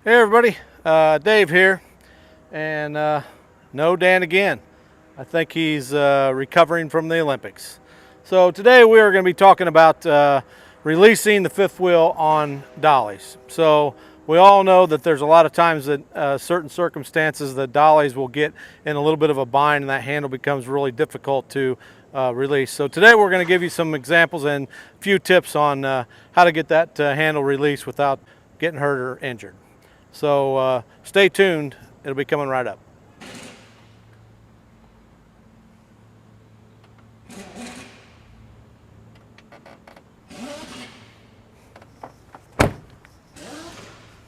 Hey everybody, Dave here, and no Dan again. I think he's recovering from the Olympics. So today we are going to be talking about releasing the fifth wheel on dollies. So we all know that there's a lot of times that certain circumstances the dollies will get in a little bit of a bind and that handle becomes really difficult to release. So today we're going to give you some examples and a few tips on how to get that handle released without getting hurt or injured. So stay tuned, it'll be coming right up.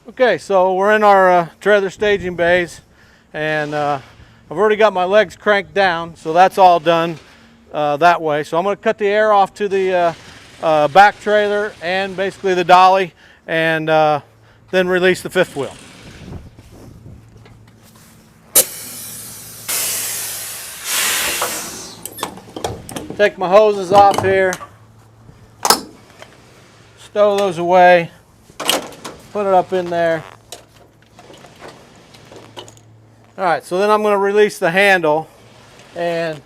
Okay, so we're in our trailer staging bays, and I've already got my legs cranked down, so that's all done that way. So I'm going to cut the air off to the back trailer and basically the dolly, and then release the fifth wheel. Take my hoses off here, stow those away, put it up in there. All right, so then I'm going to release the handle, and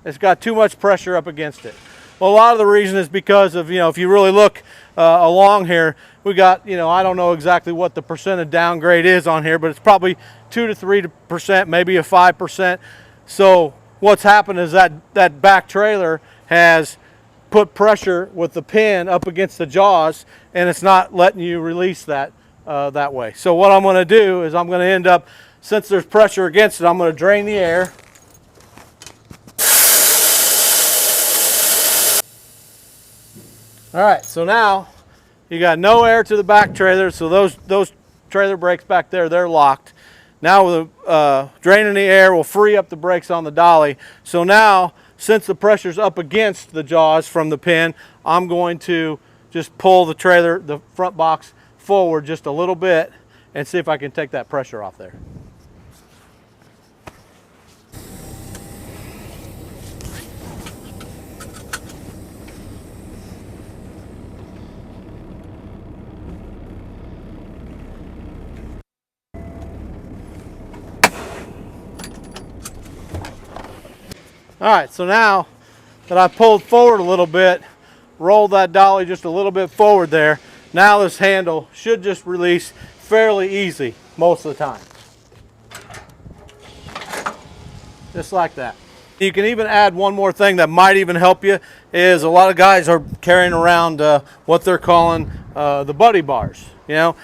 it's got too much pressure up against it. Well, a lot of the reason is because of, if you really look along here, we got, I don't know exactly what the percent of downgrade is on here, but it's probably 2 to 3%, maybe a 5%. So what's happened is that back trailer has put pressure with the pin up against the jaws, and it's not letting you release that that way. So what I'm going to do is I'm going to end up, since there's pressure against it, I'm going to drain the air. All right, so now you got no air to the back trailer, so those trailer brakes back there, they're locked. Now with draining the air will free up the brakes on the dolly. So now, since the pressure's up against the jaws from the pin, I'm going to just pull the trailer, the front box, forward just a little bit and see if I can take that pressure off there. All right, so now that I pulled forward a little bit, rolled that dolly just a little bit forward there, now this handle should just release fairly easy most of the time. Just like that. You can even add one more thing that might even help you, is a lot of guys are carrying around what they're calling the buddy bars. And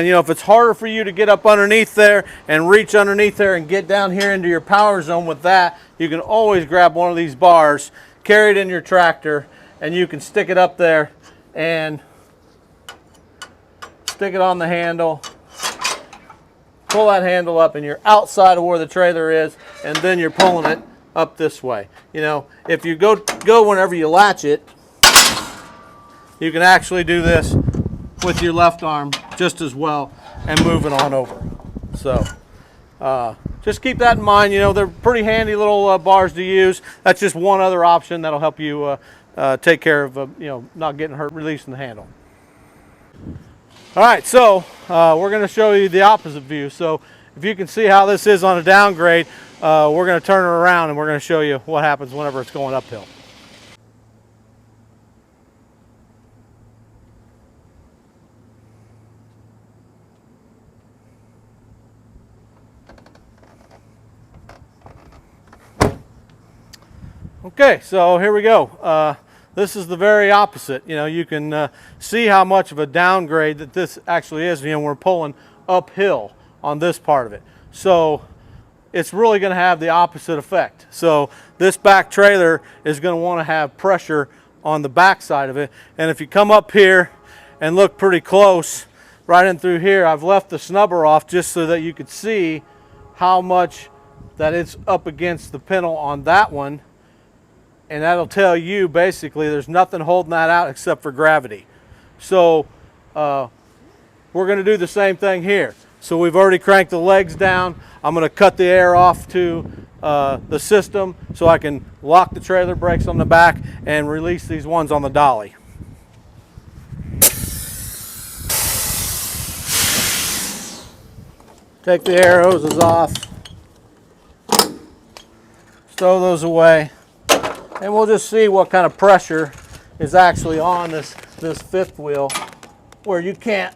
if it's harder for you to get up underneath there and reach underneath there and get down here into your power zone with that, you can always grab one of these bars, carry it in your tractor, and you can stick it up there and stick it on the handle, pull that handle up, and you're outside of where the trailer is, and then you're pulling it up this way. If you go whenever you latch it, you can actually do this with your left arm just as well and move it on over. So just keep that in mind. They're pretty handy little bars to use. That's just one other option that'll help you take care of not getting hurt releasing the handle. All right, so we're going to show you the opposite view. So if you can see how this is on a downgrade, we're going to turn it around and we're going to show you what happens whenever it's going uphill. Okay, so here we go. This is the very opposite. You can see how much of a downgrade that this actually is. We're pulling uphill on this part of it. So it's really going to have the opposite effect. So this back trailer is going to want to have pressure on the back side of it. And if you come up here and look pretty close, right in through here, I've left the snubber off just so that you could see how much that it's up against the pintle on that one. And that'll tell you basically there's nothing holding that out except for gravity. So we're going to do the same thing here. So we've already cranked the legs down. I'm going to cut the air off to the system so I can lock the trailer brakes on the back and release these ones on the dolly. Take the air hoses off, stow those away, and we'll just see what kind of pressure is actually on this fifth wheel, where you can't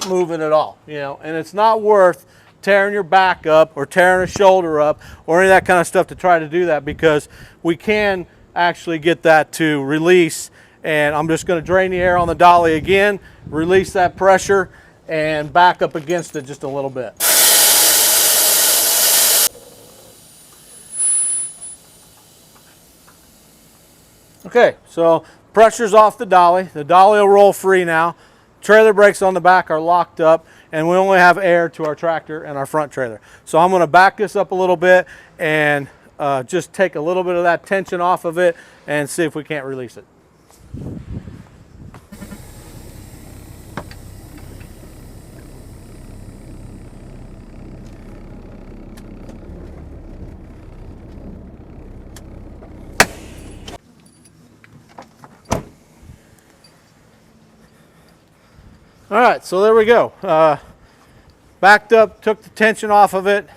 move it at all, you know. And it's not worth tearing your back up or tearing a shoulder up or any of that kind of stuff to try to do that, because we can actually get that to release. And I'm just going to drain the air on the dolly again, release that pressure, and back up against it just a little bit. Okay, so pressure's off the dolly. The dolly will roll free now. Trailer brakes on the back are locked up, and we only have air to our tractor and our front trailer. So I'm going to back this up a little bit and just take a little bit of that tension off of it and see if we can't release it. All right, so there we go. Backed up, took the tension off of it,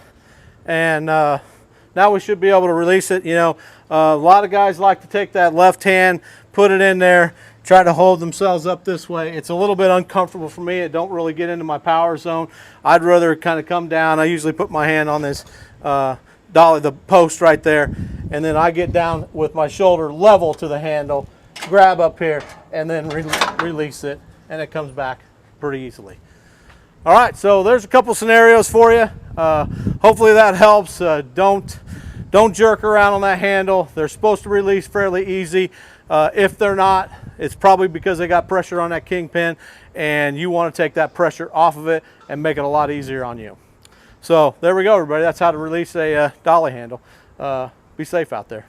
and now we should be able to release it. You know, a lot of guys like to take that left hand, put it in there, try to hold themselves up this way. It's a little bit uncomfortable for me. It don't really get into my power zone. I'd rather kind of come down. I usually put my hand on this dolly, the post right there, and then I get down with my shoulder level to the handle, grab up here, and then release it, and it comes back pretty easily. All right, so there's a couple scenarios for you. Hopefully that helps. Don't jerk around on that handle. They're supposed to release fairly easy. If they're not, it's probably because they got pressure on that kingpin, and you want to take that pressure off of it and make it a lot easier on you. So there we go, everybody. That's how to release a dolly handle. Be safe out there.